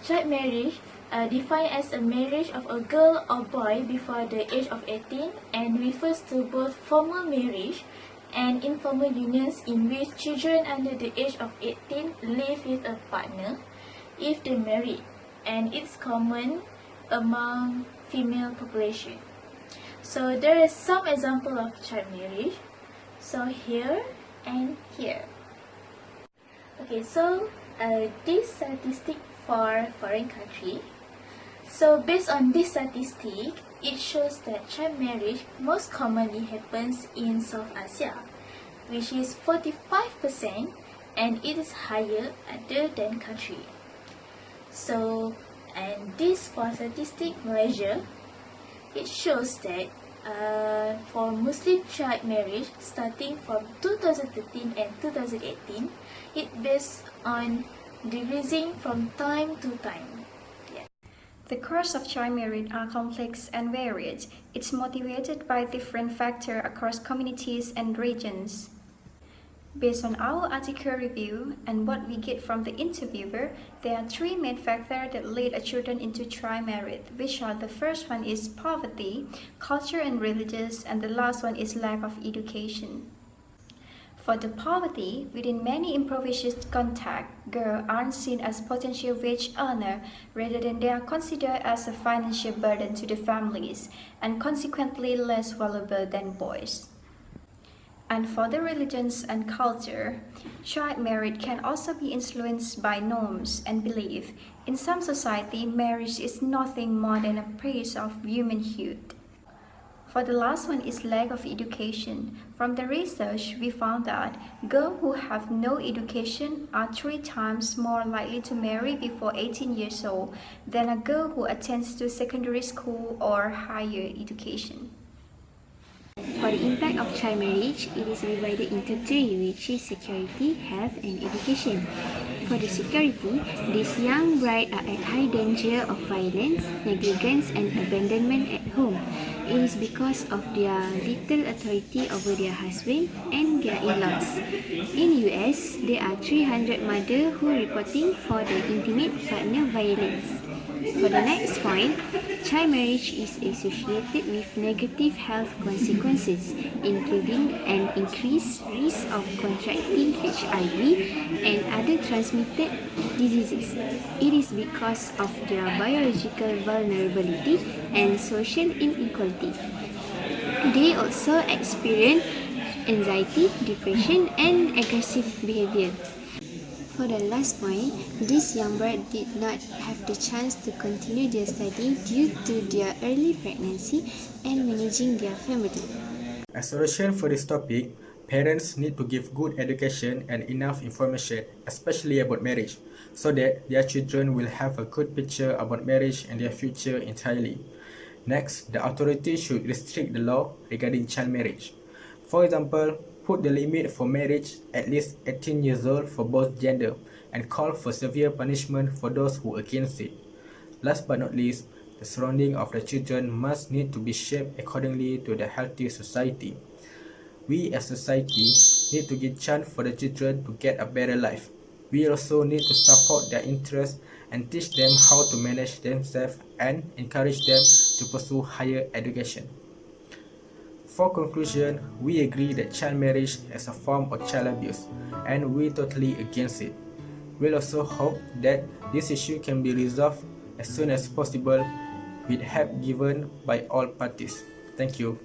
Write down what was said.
child marriage defined as a marriage of a girl or boy before the age of 18 and refers to both formal marriage and informal unions in which children under the age of 18 live with a partner if they marry, and it's common among female population. So there is some example of child marriage. So here and here. Okay, so this statistic for foreign country. So based on this statistic, it shows that child marriage most commonly happens in South Asia, which is 45%, and it is higher other than country. So, and this for statistic Malaysia, it shows that for Muslim child marriage starting from 2013 and 2018, it based on decreasing from time to time. The cause of child marriage are complex and varied. It's motivated by different factors across communities and regions. Based on our article review and what we get from the interviewer, there are three main factors that lead a children into child marriage, which are: the first one is poverty, culture and religious, and the last one is lack of education. For the poverty, within many impoverished contexts, girls aren't seen as potential wage earners, rather than they are considered as a financial burden to the families, and consequently less valuable than boys. And for the religions and culture, child marriage can also be influenced by norms and belief. In some society, marriage is nothing more than a piece of womanhood. For the last one is lack of education. From the research, we found that girls who have no education are 3 times more likely to marry before 18 years old than a girl who attends to secondary school or higher education. For the impact of child marriage, it is divided into 3, which is security, health, and education. For the security, these young brides are at high danger of violence, negligence, and abandonment at home. It is because of their little authority over their husband and their in-laws. In US, there are 300 mothers who are reporting for the intimate partner violence. For the next point, child marriage is associated with negative health consequences, including an increased risk of contracting HIV and other transmitted diseases. It is because of their biological vulnerability and social inequality. They also experience anxiety, depression, and aggressive behavior. For the last point, these young brides did not have the chance to continue their study due to their early pregnancy and managing their family. As a solution for this topic, parents need to give good education and enough information, especially about marriage, so that their children will have a good picture about marriage and their future entirely. Next, the authority should restrict the law regarding child marriage. For example, put the limit for marriage at least 18 years old for both gender and call for severe punishment for those who against it. Last but not least, the surrounding of the children must need to be shaped accordingly to the healthy society. We as society need to give chance for the children to get a better life. We also need to support their interests and teach them how to manage themselves and encourage them to pursue higher education. For conclusion, we agree that child marriage is a form of child abuse, and we totally against it. We also hope that this issue can be resolved as soon as possible with help given by all parties. Thank you.